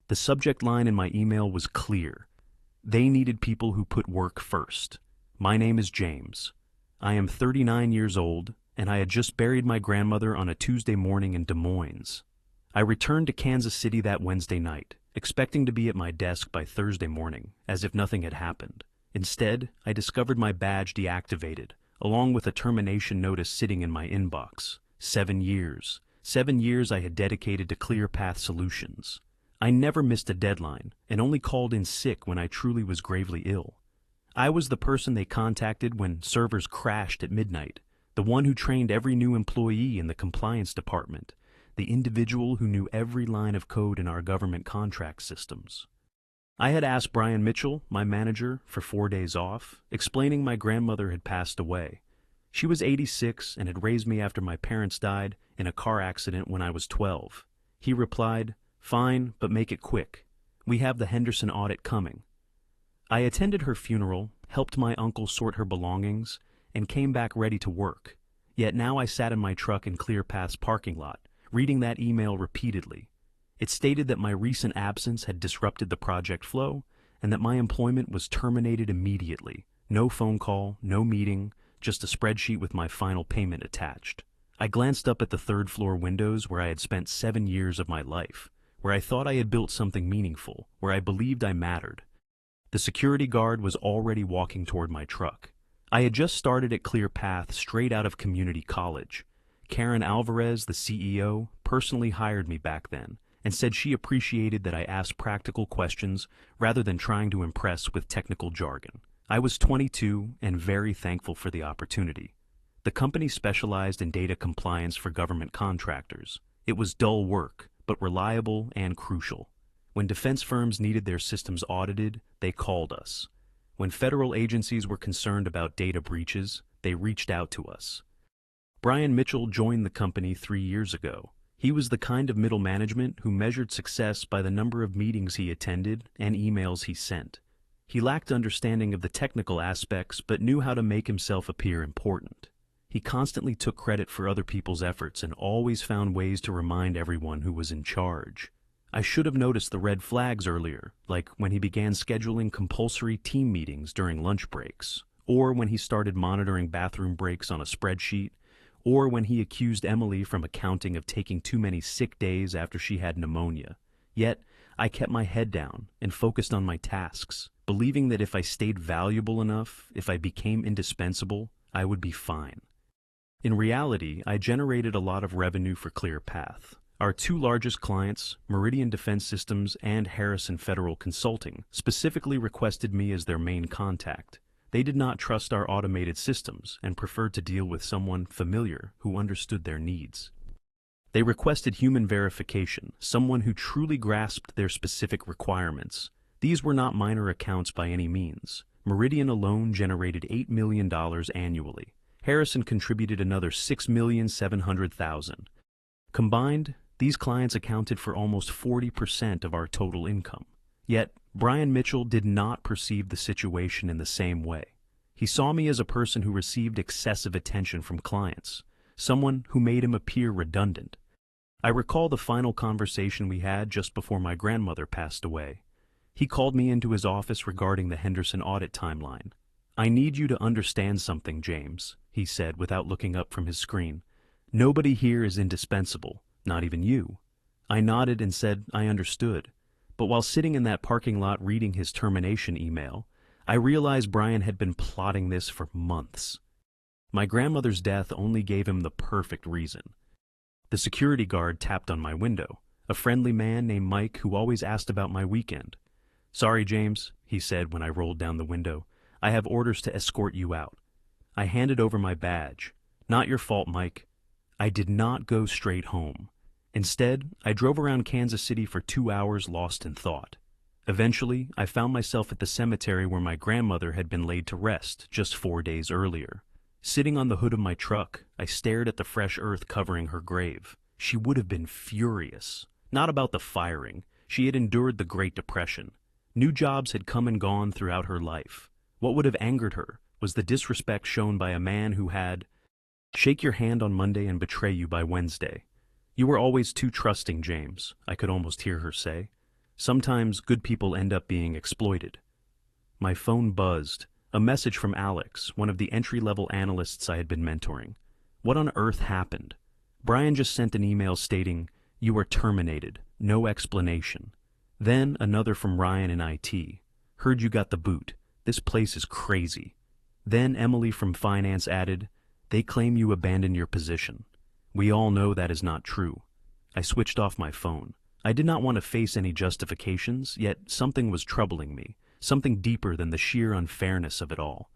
The subject line in my email was clear. They needed people who put work first. My name is James. I am 39 years old, and I had just buried my grandmother on a Tuesday morning in Des Moines. I returned to Kansas City that Wednesday night, expecting to be at my desk by Thursday morning, as if nothing had happened. Instead, I discovered my badge deactivated, along with a termination notice sitting in my inbox. 7 years. 7 years I had dedicated to ClearPath Solutions. I never missed a deadline, and only called in sick when I truly was gravely ill. I was the person they contacted when servers crashed at midnight, the one who trained every new employee in the compliance department, the individual who knew every line of code in our government contract systems. I had asked Brian Mitchell, my manager, for 4 days off, explaining my grandmother had passed away. She was 86 and had raised me after my parents died in a car accident when I was 12. He replied, "Fine, but make it quick. We have the Henderson audit coming." I attended her funeral, helped my uncle sort her belongings, and came back ready to work. Yet now I sat in my truck in ClearPath's parking lot, reading that email repeatedly. It stated that my recent absence had disrupted the project flow, and that my employment was terminated immediately. No phone call, no meeting, just a spreadsheet with my final payment attached. I glanced up at the third-floor windows where I had spent 7 years of my life, where I thought I had built something meaningful, where I believed I mattered. The security guard was already walking toward my truck. I had just started at ClearPath straight out of community college. Karen Alvarez, the CEO, personally hired me back then, and said she appreciated that I asked practical questions rather than trying to impress with technical jargon. I was 22 and very thankful for the opportunity. The company specialized in data compliance for government contractors. It was dull work, but reliable and crucial. When defense firms needed their systems audited, they called us. When federal agencies were concerned about data breaches, they reached out to us. Brian Mitchell joined the company 3 years ago. He was the kind of middle management who measured success by the number of meetings he attended and emails he sent. He lacked understanding of the technical aspects but knew how to make himself appear important. He constantly took credit for other people's efforts and always found ways to remind everyone who was in charge. I should have noticed the red flags earlier, like when he began scheduling compulsory team meetings during lunch breaks, or when he started monitoring bathroom breaks on a spreadsheet, or when he accused Emily from accounting of taking too many sick days after she had pneumonia. Yet, I kept my head down and focused on my tasks, believing that if I stayed valuable enough, if I became indispensable, I would be fine. In reality, I generated a lot of revenue for ClearPath. Our 2 largest clients, Meridian Defense Systems and Harrison Federal Consulting, specifically requested me as their main contact. They did not trust our automated systems and preferred to deal with someone familiar who understood their needs. They requested human verification, someone who truly grasped their specific requirements. These were not minor accounts by any means. Meridian alone generated $8 million annually. Harrison contributed another $6,700,000. Combined, these clients accounted for almost 40% of our total income. Yet, Brian Mitchell did not perceive the situation in the same way. He saw me as a person who received excessive attention from clients, someone who made him appear redundant. I recall the final conversation we had just before my grandmother passed away. He called me into his office regarding the Henderson audit timeline. "I need you to understand something, James," he said without looking up from his screen. "Nobody here is indispensable, not even you." I nodded and said I understood. But while sitting in that parking lot reading his termination email, I realized Brian had been plotting this for months. My grandmother's death only gave him the perfect reason. The security guard tapped on my window, a friendly man named Mike who always asked about my weekend. "Sorry, James," he said when I rolled down the window. "I have orders to escort you out." I handed over my badge. "Not your fault, Mike." I did not go straight home. Instead, I drove around Kansas City for 2 hours lost in thought. Eventually, I found myself at the cemetery where my grandmother had been laid to rest just 4 days earlier. Sitting on the hood of my truck, I stared at the fresh earth covering her grave. She would have been furious. Not about the firing. She had endured the Great Depression. New jobs had come and gone throughout her life. What would have angered her was the disrespect shown by a man who had shake your hand on Monday and betray you by Wednesday. "You were always too trusting, James," I could almost hear her say. Sometimes good people end up being exploited. My phone buzzed. A message from Alex, one of the entry-level analysts I had been mentoring. What on earth happened? Brian just sent an email stating, "You are terminated. No explanation." Then another from Ryan in IT. "Heard you got the boot. This place is crazy." Then Emily from Finance added, "They claim you abandoned your position. We all know that is not true." I switched off my phone. I did not want to face any justifications, yet something was troubling me, something deeper than the sheer unfairness of it all.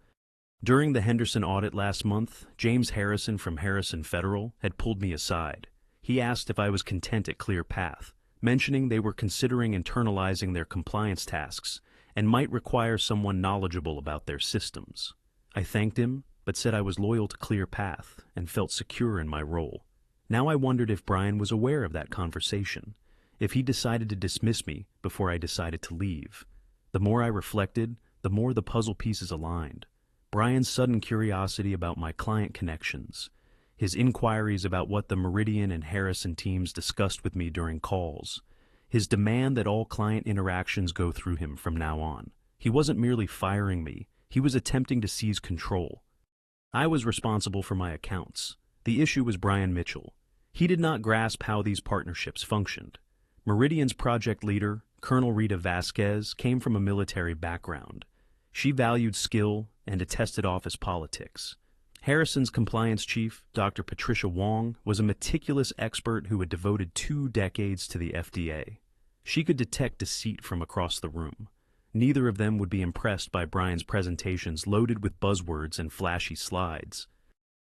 During the Henderson audit last month, James Harrison from Harrison Federal had pulled me aside. He asked if I was content at ClearPath, mentioning they were considering internalizing their compliance tasks and might require someone knowledgeable about their systems. I thanked him, but said I was loyal to ClearPath and felt secure in my role. Now I wondered if Brian was aware of that conversation, if he decided to dismiss me before I decided to leave. The more I reflected, the more the puzzle pieces aligned. Brian's sudden curiosity about my client connections, his inquiries about what the Meridian and Harrison teams discussed with me during calls, his demand that all client interactions go through him from now on. He wasn't merely firing me, he was attempting to seize control. I was responsible for my accounts. The issue was Brian Mitchell. He did not grasp how these partnerships functioned. Meridian's project leader, Colonel Rita Vasquez, came from a military background. She valued skill and detested office politics. Harrison's compliance chief, Dr. Patricia Wong, was a meticulous expert who had devoted 2 decades to the FDA. She could detect deceit from across the room. Neither of them would be impressed by Brian's presentations loaded with buzzwords and flashy slides.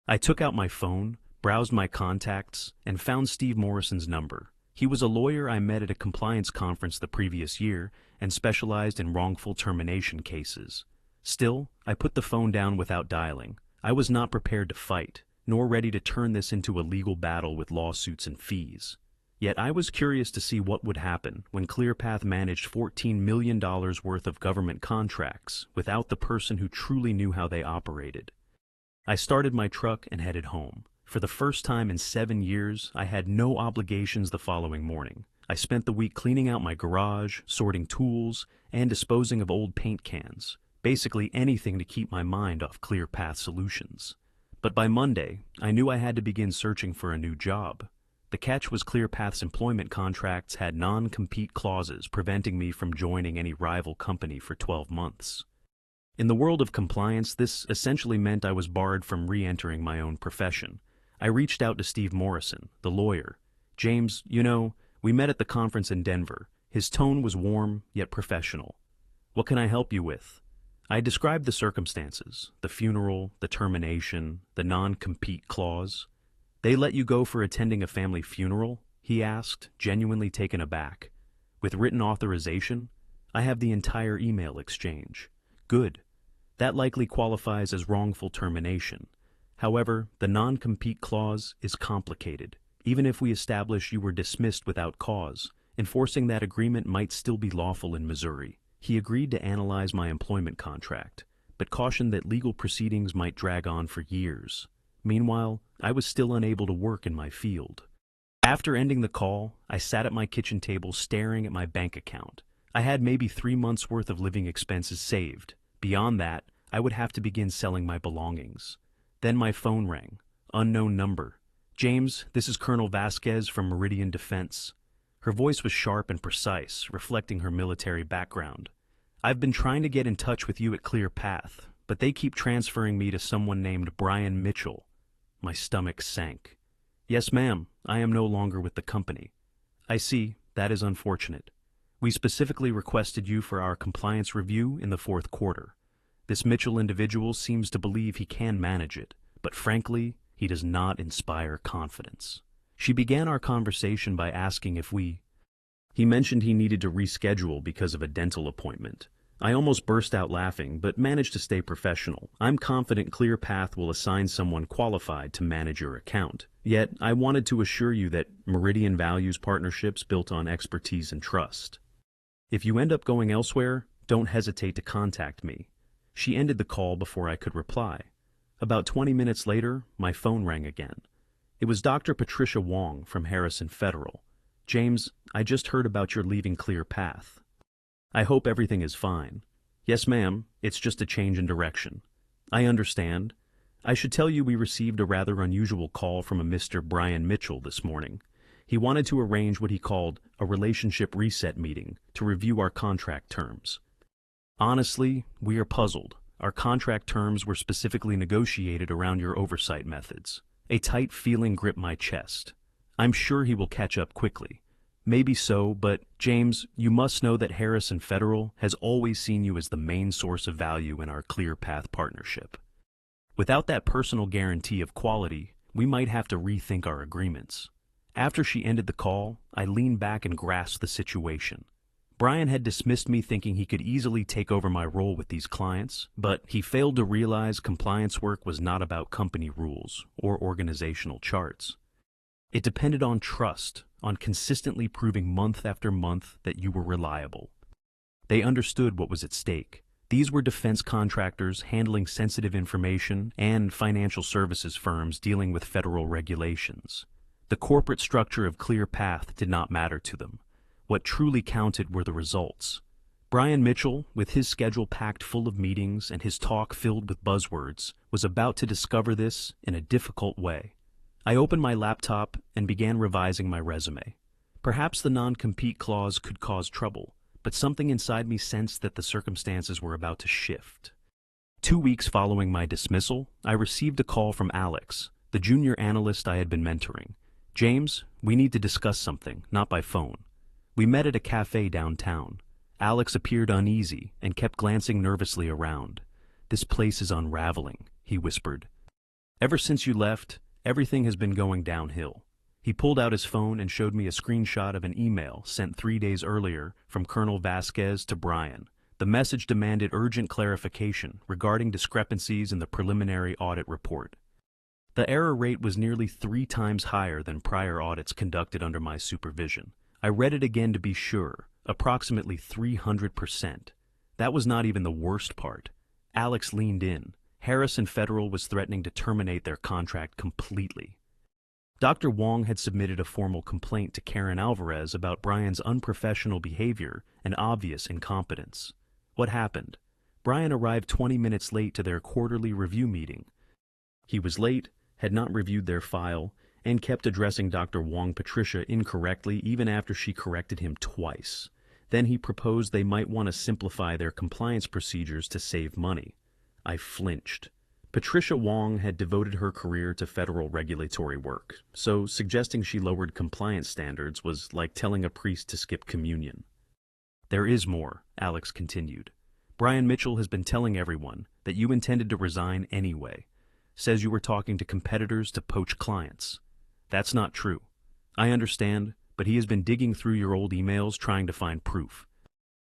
I took out my phone, browsed my contacts, and found Steve Morrison's number. He was a lawyer I met at a compliance conference the previous year and specialized in wrongful termination cases. Still, I put the phone down without dialing. I was not prepared to fight, nor ready to turn this into a legal battle with lawsuits and fees. Yet I was curious to see what would happen when ClearPath managed $14 million worth of government contracts without the person who truly knew how they operated. I started my truck and headed home. For the first time in 7 years, I had no obligations the following morning. I spent the week cleaning out my garage, sorting tools, and disposing of old paint cans. Basically anything to keep my mind off ClearPath solutions. But by Monday, I knew I had to begin searching for a new job. The catch was ClearPath's employment contracts had non-compete clauses preventing me from joining any rival company for 12 months. In the world of compliance, this essentially meant I was barred from re-entering my own profession. I reached out to Steve Morrison, the lawyer. "James, we met at the conference in Denver." His tone was warm, yet professional. "What can I help you with?" I described the circumstances, the funeral, the termination, the non-compete clause. "They let you go for attending a family funeral?" he asked, genuinely taken aback. "With written authorization? I have the entire email exchange." "Good. That likely qualifies as wrongful termination. However, the non-compete clause is complicated. Even if we establish you were dismissed without cause, enforcing that agreement might still be lawful in Missouri." He agreed to analyze my employment contract, but cautioned that legal proceedings might drag on for years. Meanwhile, I was still unable to work in my field. After ending the call, I sat at my kitchen table staring at my bank account. I had maybe 3 months' worth of living expenses saved. Beyond that, I would have to begin selling my belongings. Then my phone rang. Unknown number. "James, this is Colonel Vasquez from Meridian Defense." Her voice was sharp and precise, reflecting her military background. "I've been trying to get in touch with you at ClearPath, but they keep transferring me to someone named Brian Mitchell." My stomach sank. "Yes, ma'am, I am no longer with the company." "I see. That is unfortunate. We specifically requested you for our compliance review in the 4th quarter. This Mitchell individual seems to believe he can manage it, but frankly, he does not inspire confidence." She began our conversation by asking if He mentioned he needed to reschedule because of a dental appointment. I almost burst out laughing, but managed to stay professional. "I'm confident ClearPath will assign someone qualified to manage your account. Yet, I wanted to assure you that Meridian values partnerships built on expertise and trust. If you end up going elsewhere, don't hesitate to contact me." She ended the call before I could reply. About 20 minutes later, my phone rang again. It was Dr. Patricia Wong from Harrison Federal. James, I just heard about your leaving Clear Path. I hope everything is fine. Yes, ma'am, it's just a change in direction. I understand. I should tell you we received a rather unusual call from a Mr. Brian Mitchell this morning. He wanted to arrange what he called a relationship reset meeting to review our contract terms. Honestly, we are puzzled. Our contract terms were specifically negotiated around your oversight methods. A tight feeling gripped my chest. I'm sure he will catch up quickly. Maybe so, but James, you must know that Harrison Federal has always seen you as the main source of value in our Clear Path partnership. Without that personal guarantee of quality, we might have to rethink our agreements. After she ended the call, I leaned back and grasped the situation. Brian had dismissed me thinking he could easily take over my role with these clients, but he failed to realize compliance work was not about company rules or organizational charts. It depended on trust, on consistently proving month after month that you were reliable. They understood what was at stake. These were defense contractors handling sensitive information and financial services firms dealing with federal regulations. The corporate structure of Clear Path did not matter to them. What truly counted were the results. Brian Mitchell, with his schedule packed full of meetings and his talk filled with buzzwords, was about to discover this in a difficult way. I opened my laptop and began revising my resume. Perhaps the non-compete clause could cause trouble, but something inside me sensed that the circumstances were about to shift. 2 weeks following my dismissal, I received a call from Alex, the junior analyst I had been mentoring. James, we need to discuss something, not by phone. We met at a cafe downtown. Alex appeared uneasy and kept glancing nervously around. This place is unraveling, he whispered. Ever since you left, everything has been going downhill. He pulled out his phone and showed me a screenshot of an email sent 3 days earlier from Colonel Vasquez to Brian. The message demanded urgent clarification regarding discrepancies in the preliminary audit report. The error rate was nearly 3 times higher than prior audits conducted under my supervision. I read it again to be sure, approximately 300%. That was not even the worst part. Alex leaned in. Harrison Federal was threatening to terminate their contract completely. Dr. Wong had submitted a formal complaint to Karen Alvarez about Brian's unprofessional behavior and obvious incompetence. What happened? Brian arrived 20 minutes late to their quarterly review meeting. He was late, had not reviewed their file, and kept addressing Dr. Wong Patricia incorrectly even after she corrected him twice. Then he proposed they might want to simplify their compliance procedures to save money. I flinched. Patricia Wong had devoted her career to federal regulatory work, so suggesting she lowered compliance standards was like telling a priest to skip communion. There is more, Alex continued. Brian Mitchell has been telling everyone that you intended to resign anyway. Says you were talking to competitors to poach clients. That's not true. I understand, but he has been digging through your old emails trying to find proof.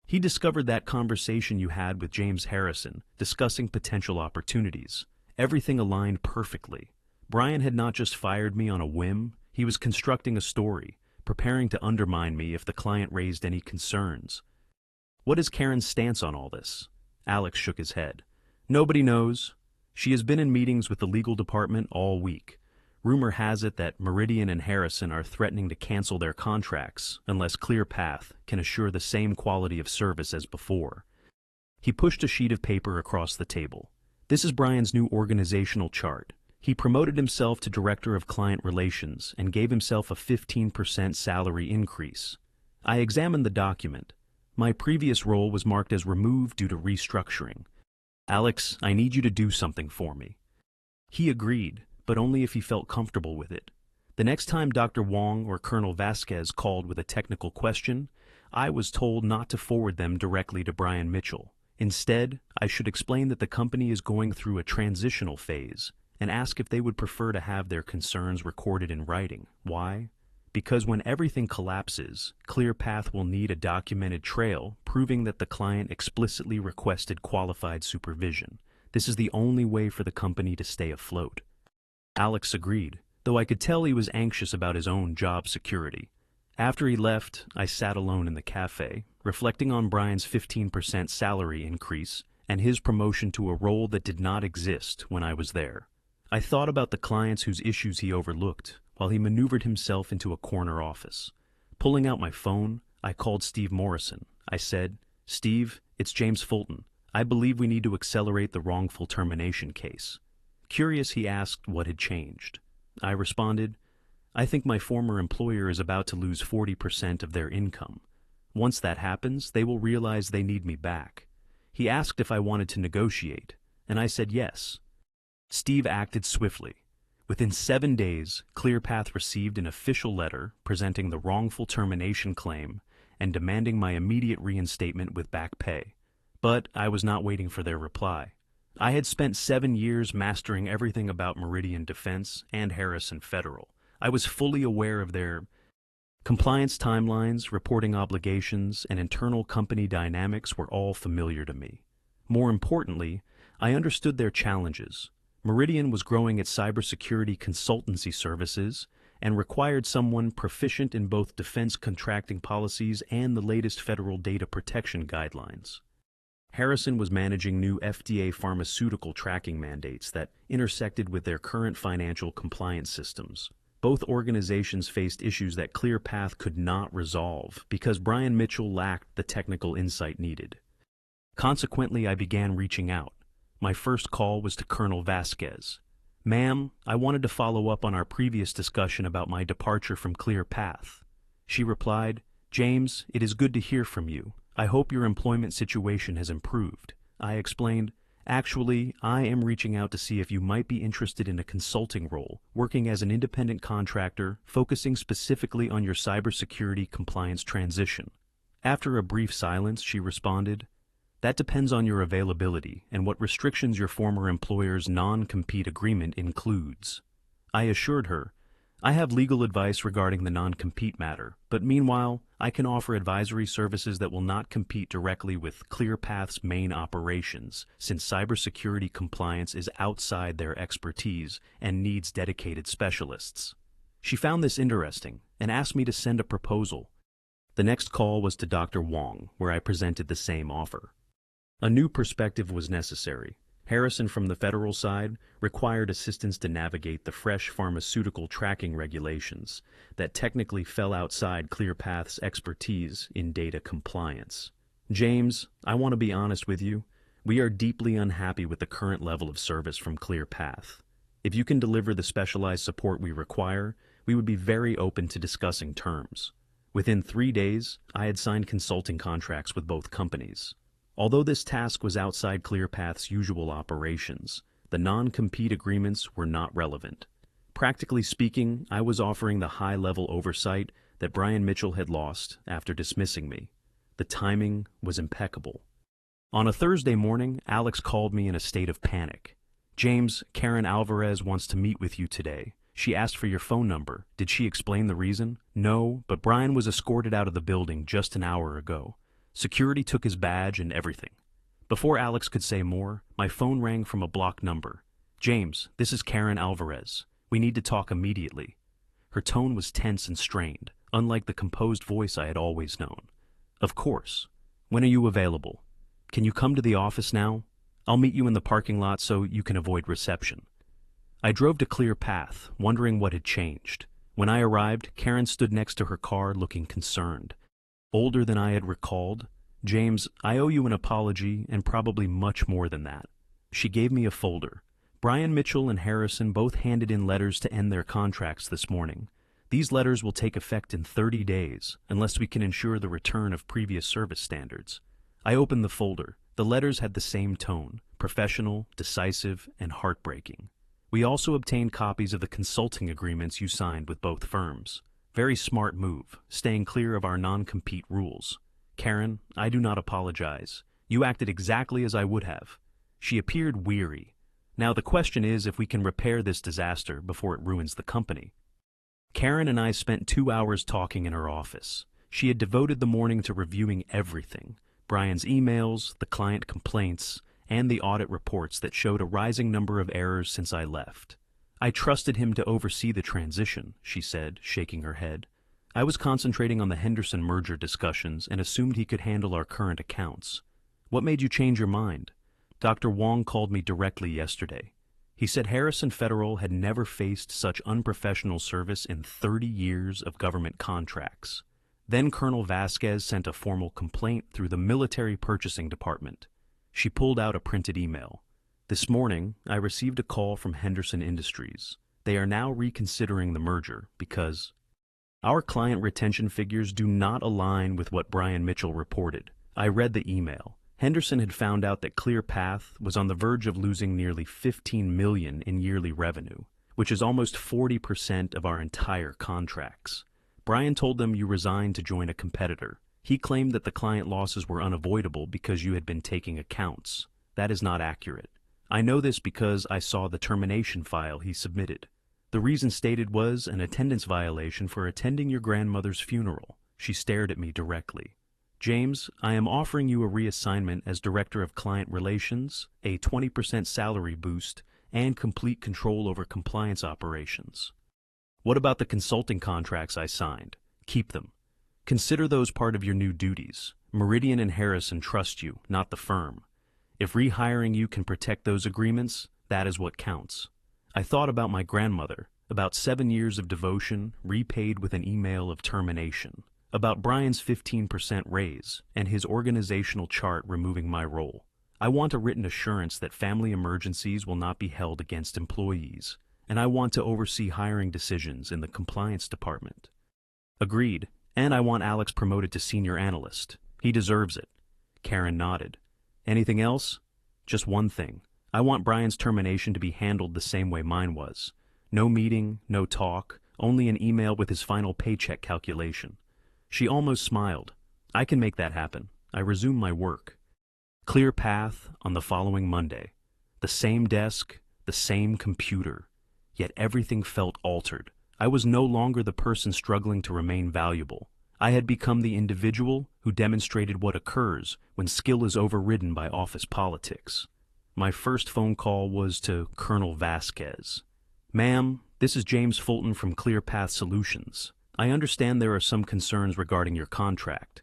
He discovered that conversation you had with James Harrison, discussing potential opportunities. Everything aligned perfectly. Brian had not just fired me on a whim, he was constructing a story, preparing to undermine me if the client raised any concerns. What is Karen's stance on all this? Alex shook his head. Nobody knows. She has been in meetings with the legal department all week. Rumor has it that Meridian and Harrison are threatening to cancel their contracts unless Clear Path can assure the same quality of service as before. He pushed a sheet of paper across the table. This is Brian's new organizational chart. He promoted himself to Director of Client Relations and gave himself a 15% salary increase. I examined the document. My previous role was marked as removed due to restructuring. Alex, I need you to do something for me. He agreed, but only if he felt comfortable with it. The next time Dr. Wong or Colonel Vasquez called with a technical question, I was told not to forward them directly to Brian Mitchell. Instead, I should explain that the company is going through a transitional phase and ask if they would prefer to have their concerns recorded in writing. Why? Because when everything collapses, Clear Path will need a documented trail proving that the client explicitly requested qualified supervision. This is the only way for the company to stay afloat. Alex agreed, though I could tell he was anxious about his own job security. After he left, I sat alone in the cafe, reflecting on Brian's 15% salary increase and his promotion to a role that did not exist when I was there. I thought about the clients whose issues he overlooked while he maneuvered himself into a corner office. Pulling out my phone, I called Steve Morrison. I said, "Steve, it's James Fulton. I believe we need to accelerate the wrongful termination case." Curious, he asked what had changed. I responded, "I think my former employer is about to lose 40% of their income. Once that happens, they will realize they need me back." He asked if I wanted to negotiate, and I said yes. Steve acted swiftly. Within 7 days, ClearPath received an official letter presenting the wrongful termination claim and demanding my immediate reinstatement with back pay. But I was not waiting for their reply. I had spent 7 years mastering everything about Meridian Defense and Harrison Federal. I was fully aware of their compliance timelines, reporting obligations, and internal company dynamics were all familiar to me. More importantly, I understood their challenges. Meridian was growing its cybersecurity consultancy services and required someone proficient in both defense contracting policies and the latest federal data protection guidelines. Harrison was managing new FDA pharmaceutical tracking mandates that intersected with their current financial compliance systems. Both organizations faced issues that ClearPath could not resolve because Brian Mitchell lacked the technical insight needed. Consequently, I began reaching out. My first call was to Colonel Vasquez. "Ma'am, I wanted to follow up on our previous discussion about my departure from ClearPath." She replied, "James, it is good to hear from you. I hope your employment situation has improved." I explained, "Actually, I am reaching out to see if you might be interested in a consulting role, working as an independent contractor, focusing specifically on your cybersecurity compliance transition." After a brief silence, she responded, "That depends on your availability and what restrictions your former employer's non-compete agreement includes." I assured her, "I have legal advice regarding the non-compete matter, but meanwhile, I can offer advisory services that will not compete directly with ClearPath's main operations, since cybersecurity compliance is outside their expertise and needs dedicated specialists." She found this interesting and asked me to send a proposal. The next call was to Dr. Wong, where I presented the same offer. A new perspective was necessary. Harrison, from the federal side, required assistance to navigate the fresh pharmaceutical tracking regulations that technically fell outside ClearPath's expertise in data compliance. "James, I want to be honest with you. We are deeply unhappy with the current level of service from ClearPath. If you can deliver the specialized support we require, we would be very open to discussing terms." Within 3 days, I had signed consulting contracts with both companies. Although this task was outside ClearPath's usual operations, the non-compete agreements were not relevant. Practically speaking, I was offering the high-level oversight that Brian Mitchell had lost after dismissing me. The timing was impeccable. On a Thursday morning, Alex called me in a state of panic. "James, Karen Alvarez wants to meet with you today. She asked for your phone number. Did she explain the reason?" "No, but Brian was escorted out of the building just an hour ago. Security took his badge and everything." Before Alex could say more, my phone rang from a blocked number. "James, this is Karen Alvarez. We need to talk immediately." Her tone was tense and strained, unlike the composed voice I had always known. "Of course. When are you available? Can you come to the office now? I'll meet you in the parking lot so you can avoid reception." I drove to ClearPath, wondering what had changed. When I arrived, Karen stood next to her car looking concerned. Older than I had recalled. "James, I owe you an apology and probably much more than that." She gave me a folder. "Brian Mitchell and Harrison both handed in letters to end their contracts this morning. These letters will take effect in 30 days, unless we can ensure the return of previous service standards." I opened the folder. The letters had the same tone, professional, decisive, and heartbreaking. "We also obtained copies of the consulting agreements you signed with both firms. Very smart move, staying clear of our non-compete rules. Karen, I do not apologize. You acted exactly as I would have." She appeared weary. "Now the question is if we can repair this disaster before it ruins the company." Karen and I spent 2 hours talking in her office. She had devoted the morning to reviewing everything: Brian's emails, the client complaints, and the audit reports that showed a rising number of errors since I left. "I trusted him to oversee the transition," she said, shaking her head. "I was concentrating on the Henderson merger discussions and assumed he could handle our current accounts." "What made you change your mind?" "Dr. Wong called me directly yesterday. He said Harrison Federal had never faced such unprofessional service in 30 years of government contracts. Then Colonel Vasquez sent a formal complaint through the military purchasing department. She pulled out a printed email. This morning, I received a call from Henderson Industries. They are now reconsidering the merger because our client retention figures do not align with what Brian Mitchell reported. I read the email. Henderson had found out that ClearPath was on the verge of losing nearly $15 million in yearly revenue, which is almost 40% of our entire contracts. Brian told them you resigned to join a competitor. He claimed that the client losses were unavoidable because you had been taking accounts. That is not accurate. I know this because I saw the termination file he submitted. The reason stated was an attendance violation for attending your grandmother's funeral. She stared at me directly. James, I am offering you a reassignment as Director of Client Relations, a 20% salary boost, and complete control over compliance operations. What about the consulting contracts I signed? Keep them. Consider those part of your new duties. Meridian and Harrison trust you, not the firm. If rehiring you can protect those agreements, that is what counts. I thought about my grandmother, about 7 years of devotion repaid with an email of termination, about Brian's 15% raise and his organizational chart removing my role. I want a written assurance that family emergencies will not be held against employees, and I want to oversee hiring decisions in the compliance department. Agreed, and I want Alex promoted to senior analyst. He deserves it. Karen nodded. Anything else? Just one thing. I want Brian's termination to be handled the same way mine was. No meeting, no talk, only an email with his final paycheck calculation. She almost smiled. I can make that happen. I resumed my work. ClearPath on the following Monday. The same desk, the same computer. Yet everything felt altered. I was no longer the person struggling to remain valuable. I had become the individual who demonstrated what occurs when skill is overridden by office politics. My first phone call was to Colonel Vasquez. Ma'am, this is James Fulton from ClearPath Solutions. I understand there are some concerns regarding your contract.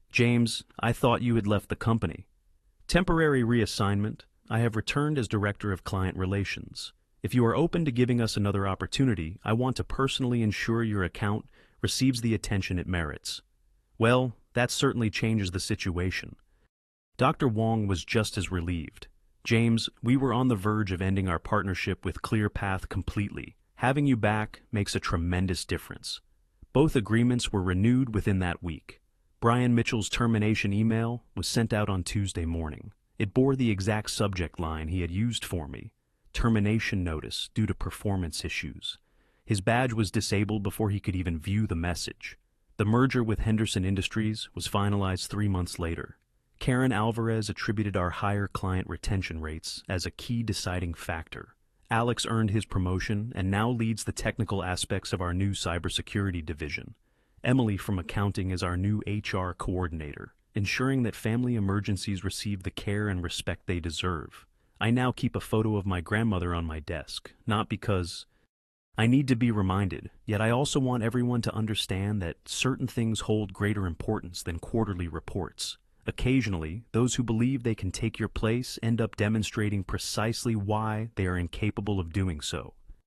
James, I thought you had left the company. Temporary reassignment. I have returned as Director of Client Relations. If you are open to giving us another opportunity, I want to personally ensure your account receives the attention it merits. Well, that certainly changes the situation. Dr. Wong was just as relieved. James, we were on the verge of ending our partnership with ClearPath completely. Having you back makes a tremendous difference. Both agreements were renewed within that week. Brian Mitchell's termination email was sent out on Tuesday morning. It bore the exact subject line he had used for me. Termination notice due to performance issues. His badge was disabled before he could even view the message. The merger with Henderson Industries was finalized 3 months later. Karen Alvarez attributed our higher client retention rates as a key deciding factor. Alex earned his promotion and now leads the technical aspects of our new cybersecurity division. Emily from accounting is our new HR coordinator, ensuring that family emergencies receive the care and respect they deserve. I now keep a photo of my grandmother on my desk, not because I need to be reminded, yet I also want everyone to understand that certain things hold greater importance than quarterly reports. Occasionally, those who believe they can take your place end up demonstrating precisely why they are incapable of doing so.